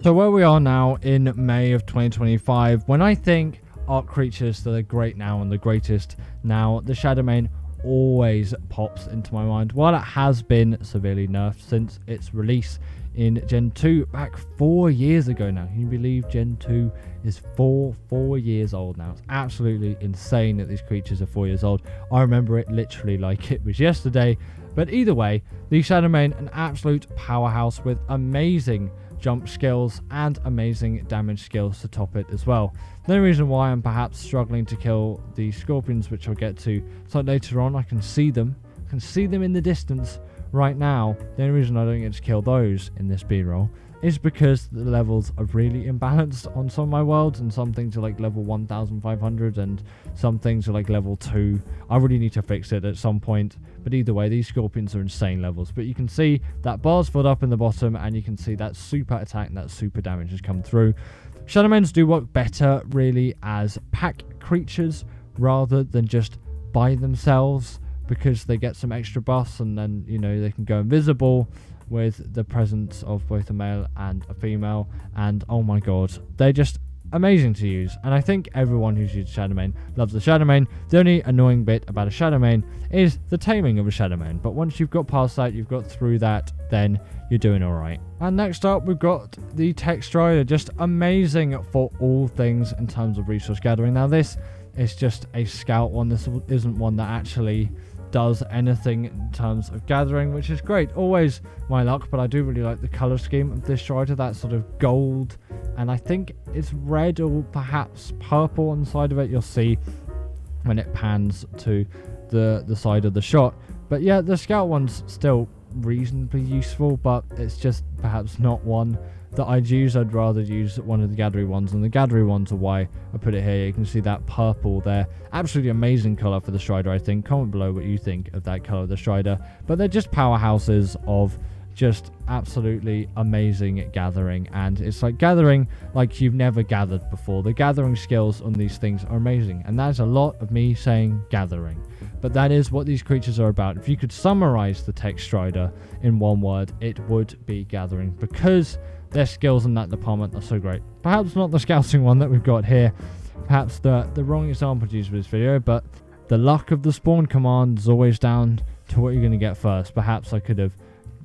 So where we are now in May of 2025, when I think Ark creatures that are great now and the greatest now, the Shadowman always pops into my mind. While it has been severely nerfed since its release in Gen 2 back 4 years ago now. Can you believe Gen 2 is 4 years old now? It's absolutely insane that these creatures are 4 years old. I remember it literally like it was yesterday. But either way, the Shadowman, an absolute powerhouse with amazing jump skills and amazing damage skills to top it as well. The only reason why I'm perhaps struggling to kill the scorpions, which I'll get to so later on, I can see them in the distance right now. The only reason I don't get to kill those in this B-roll is because the levels are really imbalanced on some of my worlds, and some things are like level 1500 and some things are like level 2. I really need to fix it at some point, but either way, these scorpions are insane levels. But you can see that bar's filled up in the bottom, and you can see that super attack and that super damage has come through. Shadowmans do work better really as pack creatures rather than just by themselves, because they get some extra buffs, and then, you know, they can go invisible with the presence of both a male and a female, and oh my god, they're just amazing to use. And I think everyone who's used Shadowman loves the Shadowman. The only annoying bit about a Shadowman is the taming of a Shadowman, but once you've got past that, you've got through that, then you're doing alright. And next up, we've got the Tech Strider, just amazing for all things in terms of resource gathering. Now this is just a scout one. This isn't one that actually does anything in terms of gathering, which is great. Always my luck, but I do really like the color scheme of this strider, that sort of gold, and I think it's red or perhaps purple on the side of it. You'll see when it pans to the side of the shot. But yeah, the scout one's still reasonably useful, but it's just perhaps not one that I'd use. I'd rather use one of the gathering ones, and the gathering ones are why I put it here. You can see that purple there. Absolutely amazing color for the Strider, I think. Comment below what you think of that color of the Strider. But they're just powerhouses of just absolutely amazing gathering, and it's like gathering like you've never gathered before. The gathering skills on these things are amazing, and that's a lot of me saying gathering, but that is what these creatures are about. If you could summarize the Tech Strider in one word, it would be gathering, because their skills in that department are so great. Perhaps not the scouting one that we've got here, perhaps the wrong example to use for this video, but the luck of the spawn command is always down to what you're going to get first. Perhaps I could have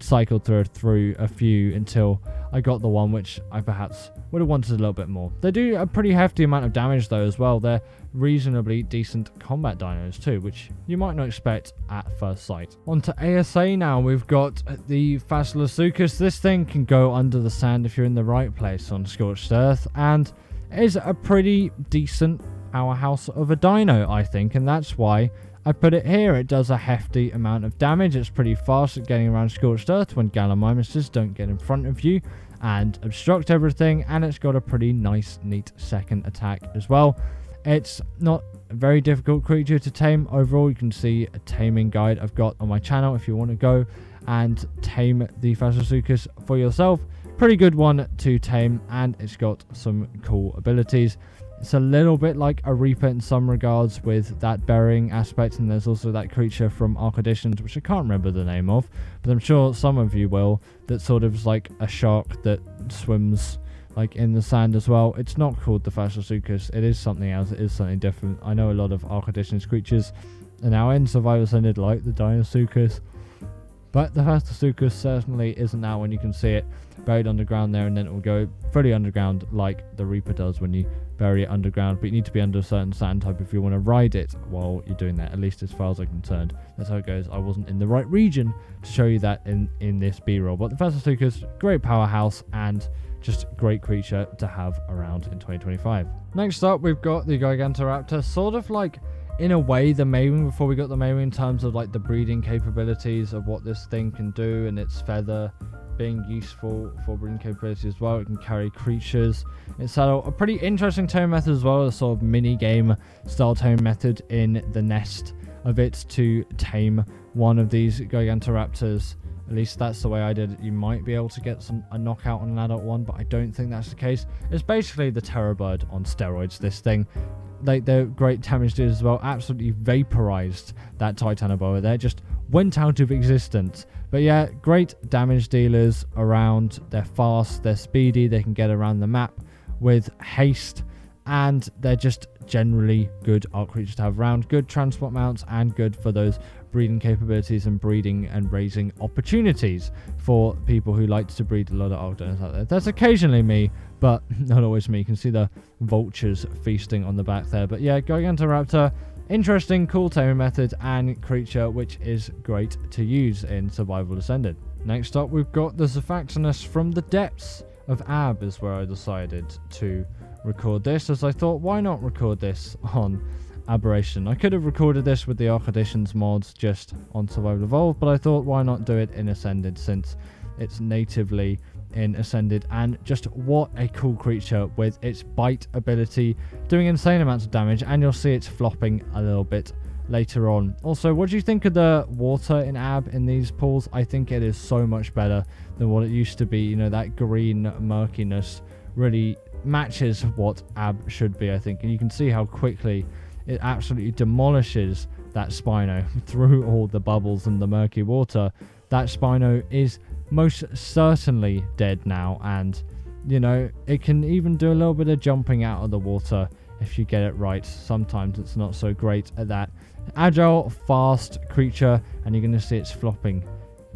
cycled through a few until I got the one which I perhaps would have wanted a little bit more. They do a pretty hefty amount of damage though as well. They're reasonably decent combat dinos too, which you might not expect at first sight. On to ASA now. We've got the Fascus. This thing can go under the sand if you're in the right place on Scorched Earth, and is a pretty decent powerhouse of a dino, I think, and that's why I put it here. It does a hefty amount of damage. It's pretty fast at getting around Scorched Earth when Gallimimuses don't get in front of you and obstruct everything, and it's got a pretty nice, neat second attack as well. It's not a very difficult creature to tame overall. You can see a taming guide I've got on my channel if you want to go and tame the Fascus for yourself. Pretty good one to tame, and it's got some cool abilities. It's a little bit like a Reaper in some regards with that burying aspect, and there's also that creature from Ark Dinos, which I can't remember the name of, but I'm sure some of you will, that sort of is like a shark that swims like in the sand as well. It's not called the Fascus. It is something else. It is something different. I know a lot of Ark Dinos creatures are now in Survivor Ascended like the Dionicus, but the Fascus certainly isn't now, when you can see it buried underground there, and then it will go fully underground like the Reaper does when you bury it underground. But you need to be under a certain sand type if you want to ride it while you're doing that, at least as far as I'm concerned. That's how it goes. I wasn't in the right region to show you that in this B-roll, but the Fascus, great powerhouse and just great creature to have around in 2025. Next up, we've got the Gigantoaptor, sort of like in a way the Maywing before we got the Maywing, in terms of like the breeding capabilities of what this thing can do, and its feather being useful for breeding capabilities as well. It can carry creatures. It's a pretty interesting tame method as well, a sort of mini game style tame method in the nest of it to tame one of these Gigantoaptors. At least that's the way I did it. You might be able to get a knockout on an adult one, but I don't think that's the case. It's basically the Terror Bird on steroids, this thing. They're great damage dealers as well. Absolutely vaporized that Titanoboa there. Just went out of existence. But yeah, great damage dealers around. They're fast, they're speedy, they can get around the map with haste, and they're just generally good Ark creatures to have around. Good transport mounts and good for those breeding capabilities and breeding and raising opportunities for people who like to breed a lot of Ark Dinos out there. That's occasionally me, but not always me. You can see the vultures feasting on the back there. But yeah, Gigantoaptor, interesting, cool taming method and creature which is great to use in Survival Ascended. Next up, we've got the Zaxinus from the depths of Ab is where I decided to record this, as I thought, why not record this on Aberration? I could have recorded this with the Ark Editions mods just on Survival Evolved, but I thought, why not do it in Ascended since it's natively in Ascended. And just what a cool creature with its bite ability, doing insane amounts of damage, and you'll see it's flopping a little bit later on. Also, what do you think of the water in Ab in these pools? I think it is so much better than what it used to be. You know, that green murkiness really matches what Ab should be, I think. And you can see how quickly it absolutely demolishes that Spino through all the bubbles and the murky water. That Spino is most certainly dead now, and you know, it can even do a little bit of jumping out of the water if you get it right. Sometimes it's not so great at that. Agile, fast creature, and you're going to see it's flopping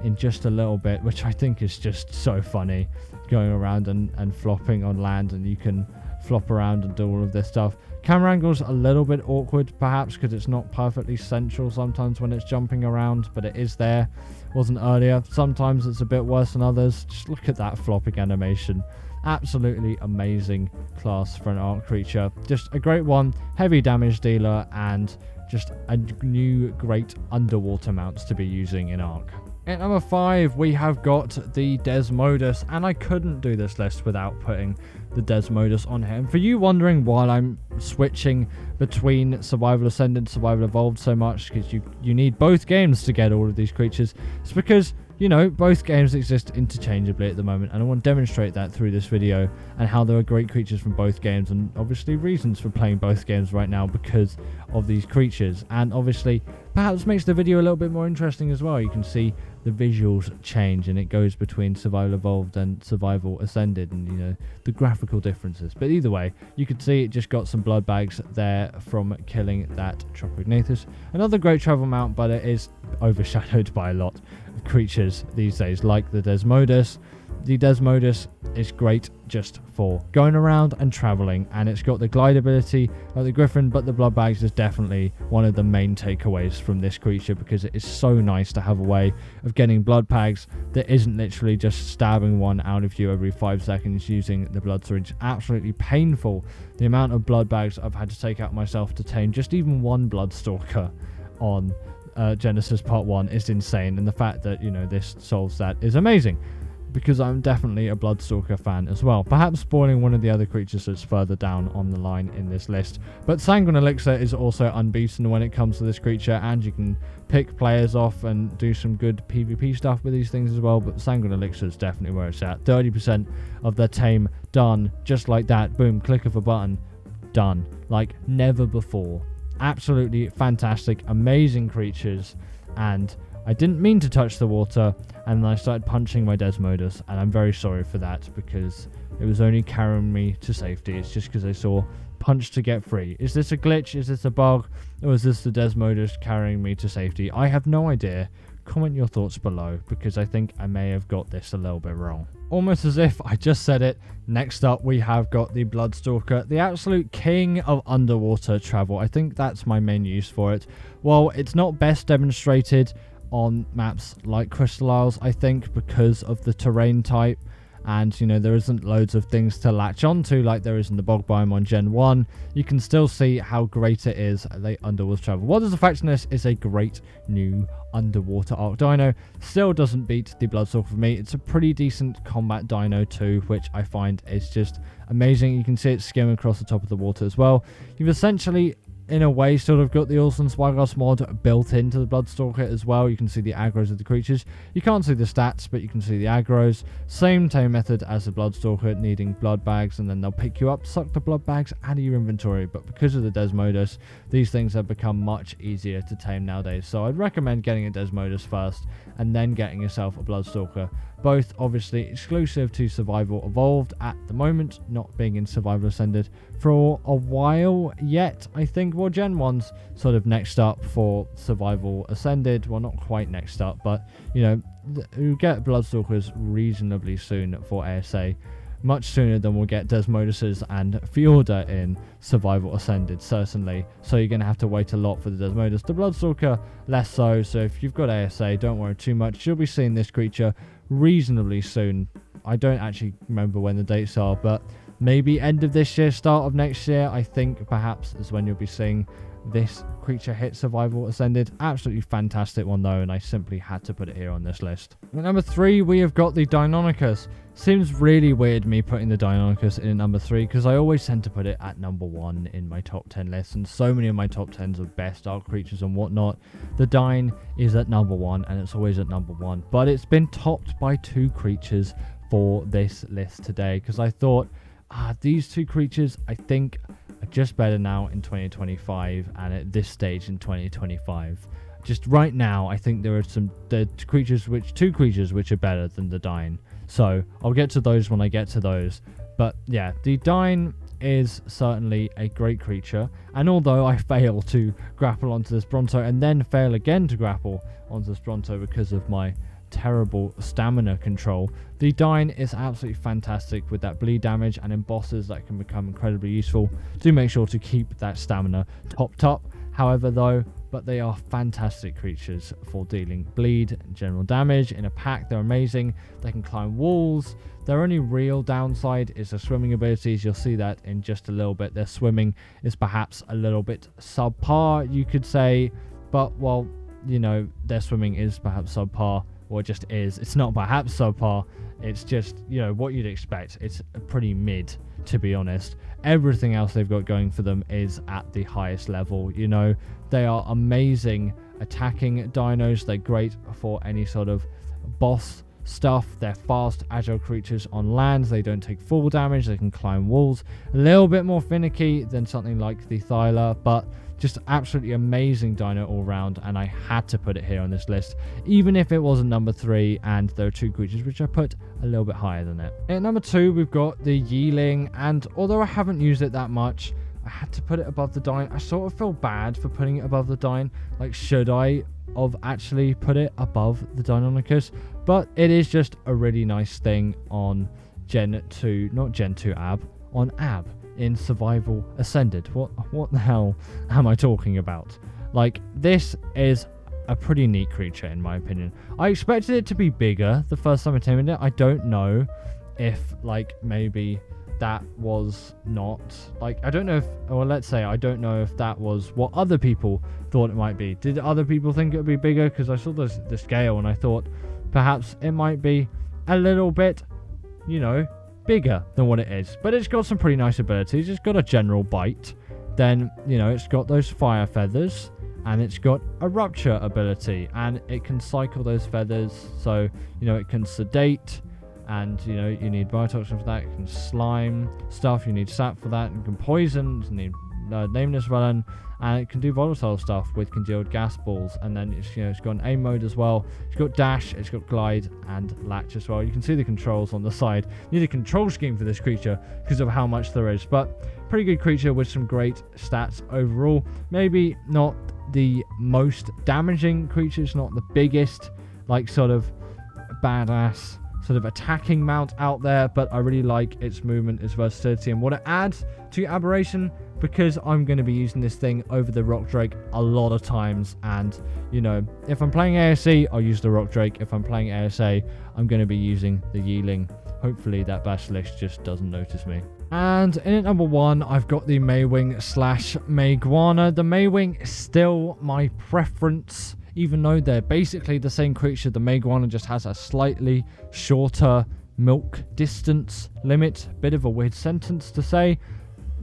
in just a little bit, which I think is just so funny, going around and flopping on land, and you can flop around and do all of this stuff. Camera angle's a little bit awkward perhaps because it's not perfectly central sometimes when it's jumping around, but it is there. Wasn't earlier. Sometimes it's a bit worse than others. Just look at that flopping animation. Absolutely amazing class for an Ark creature. Just a great one, heavy damage dealer, and just a new great underwater mounts to be using in Ark. At number 5, we have got the Desmodus, and I couldn't do this list without putting the Desmodus on here. And for you wondering why I'm switching between Survival Ascended and Survival Evolved so much, because you need both games to get all of these creatures, it's because, you know, both games exist interchangeably at the moment, and I want to demonstrate that through this video, and how there are great creatures from both games, and obviously reasons for playing both games right now because of these creatures. And obviously perhaps makes the video a little bit more interesting as well. You can see the visuals change, and it goes between Survival Evolved and Survival Ascended, and you know, the graphical differences. But either way, you can see it just got some blood bags there from killing that Tropognathus. Another great travel mount, but it is overshadowed by a lot of creatures these days, like the Desmodus. The Desmodus is great just for going around and traveling, and it's got the glide ability like the Griffin, but the blood bags is definitely one of the main takeaways from this creature, because it is so nice to have a way of getting blood bags that isn't literally just stabbing one out of you every 5 seconds using the blood syringe. Absolutely painful, the amount of blood bags I've had to take out myself to tame just even one Bloodstalker on Genesis Part 1 is insane, and the fact that, you know, this solves that is amazing, because I'm definitely a Bloodstalker fan as well. Perhaps spoiling one of the other creatures that's further down on the line in this list. But Sanguine Elixir is also unbeaten when it comes to this creature, and you can pick players off and do some good PvP stuff with these things as well. But Sanguine Elixir is definitely where it's at. 30% of their tame done, just like that. Boom, click of a button, done. Like never before. Absolutely fantastic, amazing creatures, and I didn't mean to touch the water, and then I started punching my Desmodus, and I'm very sorry for that, because it was only carrying me to safety. It's just because I saw punch to get free. Is this a glitch? Is this a bug? Or is this the Desmodus carrying me to safety? I have no idea. Comment your thoughts below, because I think I may have got this a little bit wrong. Almost as if I just said it. Next up, we have got the Bloodstalker, the absolute king of underwater travel. I think that's my main use for it. While it's not best demonstrated on maps like Crystal Isles, I think, because of the terrain type, and you know, there isn't loads of things to latch onto like there is in the bog biome on Gen 1, you can still see how great it is at underwater travel. What is the Fascus is a great new underwater Ark Dino. Still doesn't beat the Bloodstalker for me. It's a pretty decent combat dino too, which I find is just amazing. You can see it skim across the top of the water as well. You've essentially in a way, sort of got the Awesome Spyglass mod built into the Bloodstalker as well. You can see the aggros of the creatures. You can't see the stats, but you can see the aggros. Same tame method as the Bloodstalker, needing blood bags, and then they'll pick you up, suck the blood bags out of your inventory. But because of the Desmodus, these things have become much easier to tame nowadays. So I'd recommend getting a Desmodus first, and then getting yourself a Bloodstalker. Both obviously exclusive to Survival Evolved at the moment, not being in Survival Ascended for a while yet, I think. Well, Gen 1's sort of next up for Survival Ascended. Well, not quite next up, but, you know, we'll get Bloodstalkers reasonably soon for ASA. Much sooner than we'll get Desmoduses and Fjorda in Survival Ascended, certainly. So you're going to have to wait a lot for the Desmodus. The Bloodstalker, less so. So if you've got ASA, don't worry too much. You'll be seeing this creature reasonably soon. I don't actually remember when the dates are, but maybe end of this year, start of next year, I think perhaps is when you'll be seeing this creature hit Survival Ascended. Absolutely fantastic one though, and I simply had to put it here on this list. At number 3, we have got the Dionicus. Seems really weird me putting the Dionicus in at number 3, because I always tend to put it at number 1 in my top 10 lists, and so many of my top 10s of best Ark creatures and whatnot. The Dine is at number 1, and it's always at number 1, but it's been topped by 2 creatures for this list today, because I thought, these 2 creatures, I think, are just better now in 2025 and at this stage in 2025. Just right now, I think there are two creatures which are better than the Dine. So I'll get to those when I get to those. But yeah, the Dine is certainly a great creature. And although I fail to grapple onto this Bronto and then fail again to grapple onto this Bronto because of my terrible stamina control, the Dine is absolutely fantastic with that bleed damage, and in bosses that can become incredibly useful. Do make sure to keep that stamina topped up, however though, but they are fantastic creatures for dealing bleed and general damage. In a pack, they're amazing. They can climb walls. Their only real downside is their swimming abilities. You'll see that in just a little bit. Their swimming is perhaps a little bit subpar, you could say, but well, you know, their swimming is perhaps subpar, or it just is. It's not perhaps subpar, it's just, you know, what you'd expect. It's pretty mid, to be honest. Everything else they've got going for them is at the highest level. You know, they are amazing attacking dinos. They're great for any sort of boss stuff. They're fast, agile creatures on land. They don't take full damage. They can climb walls. A little bit more finicky than something like the Thyla, but just absolutely amazing dino all round, and I had to put it here on this list, even if it wasn't number 3, and there are 2 creatures which I put a little bit higher than it. At number 2, we've got the Yeling, and although I haven't used it that much, I had to put it above the Dine. I sort of feel bad for putting it above the Dine. Like, should I have actually put it above the Deinonychus? But it is just a really nice thing on Gen 2, not Gen 2 Ab, on Ab in Survival Ascended. What the hell am I talking about? Like, this is a pretty neat creature in my opinion. I expected it to be bigger the first time I tamed it. I don't know if, like, maybe that was not, like, I don't know if, or let's say I don't know if that was what other people thought it might be. Did other people think it would be bigger? Because I saw the scale and I thought perhaps it might be a little bit, you know, bigger than what it is. But it's got some pretty nice abilities. It's got a general bite, then, you know, it's got those fire feathers, and it's got a rupture ability, and it can cycle those feathers, so, you know, it can sedate, and, you know, you need biotoxin for that. You can slime stuff, you need sap for that, you can poison, you need nameless venom, and it can do volatile stuff with congealed gas balls. And then it's, you know, it's got an aim mode as well. It's got dash, it's got glide and latch as well. You can see the controls on the side. You need a control scheme for this creature because of how much there is, but pretty good creature with some great stats overall. Maybe not the most damaging creature, it's not the biggest, like, sort of badass sort of attacking mount out there, but I really like its movement, its versatility, and what it adds to Aberration, because I'm going to be using this thing over the Rock Drake a lot of times. And, you know, if I'm playing ASE, I'll use the Rock Drake. If I'm playing ASA, I'm going to be using the Yeling. Hopefully that Basilisk just doesn't notice me. And in at number 1, I've got the Maywing / Maguana. The Maywing is still my preference, even though they're basically the same creature. The Maguana just has a slightly shorter milk distance limit. Bit of a weird sentence to say.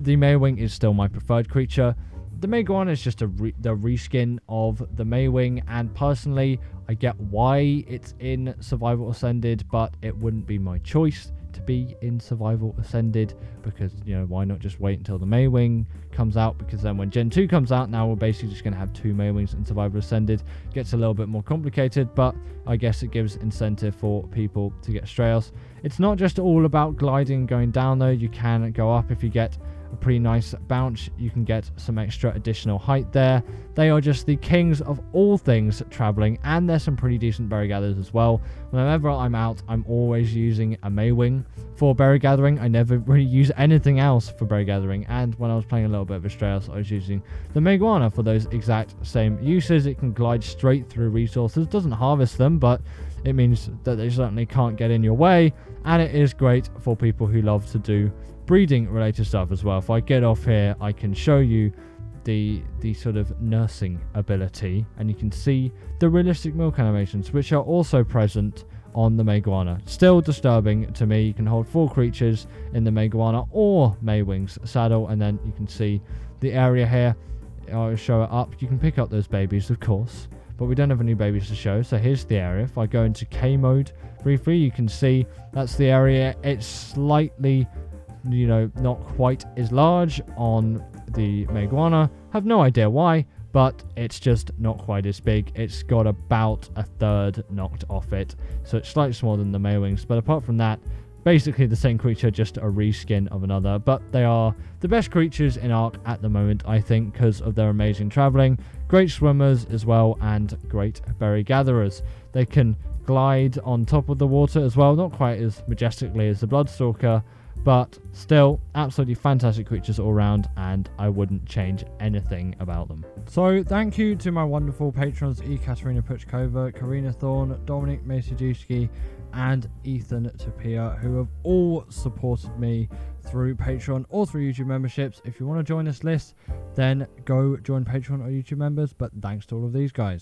The Maywing is still my preferred creature. the Maguana is just the reskin of the Maywing, and personally, I get why it's in Survival Ascended, but it wouldn't be my choice to be in Survival Ascended, because, you know, why not just wait until the Maywing comes out? Because then when Gen 2 comes out, now we're basically just going to have 2 Maywings in Survival Ascended. Gets a little bit more complicated, but I guess it gives incentive for people to get Strauss. It's not just all about gliding and going down though. You can go up if you get a pretty nice bounce. You can get some extra additional height there. They are just the kings of all things traveling, and there's some pretty decent berry gatherers as well. Whenever I'm out, I'm always using a Maywing for berry gathering. I never really use anything else for berry gathering, and when I was playing a little bit of Astraeus, I was using the Maguana for those exact same uses. It can glide straight through resources, doesn't harvest them, but it means that they certainly can't get in your way, and it is great for people who love to do breeding related stuff as well. If I get off here, I can show you the sort of nursing ability, and you can see the realistic milk animations, which are also present on the Maguana. Still disturbing to me. You can hold 4 creatures in the Maguana or Maywing's saddle, and then you can see the area here. I'll show it up. You can pick up those babies, of course, but we don't have any babies to show. So here's the area. If I go into K mode briefly, you can see that's the area. It's slightly, you know, not quite as large on the Maguana. Have no idea why, but it's just not quite as big. It's got about a third knocked off it, so it's slightly smaller than the Maywings. But apart from that, basically the same creature, just a reskin of another. But they are the best creatures in Ark at the moment, I think, because of their amazing traveling, great swimmers as well, and great berry gatherers. They can glide on top of the water as well, not quite as majestically as the Bloodstalker, but still absolutely fantastic creatures all around, and I wouldn't change anything about them. So thank you to my wonderful patrons Katerina Puchkova, Karina Thorne, Dominic Masajewski, and Ethan Tapia, who have all supported me through Patreon or through YouTube memberships. If you want to join this list, then go join Patreon or YouTube members, but thanks to all of these guys.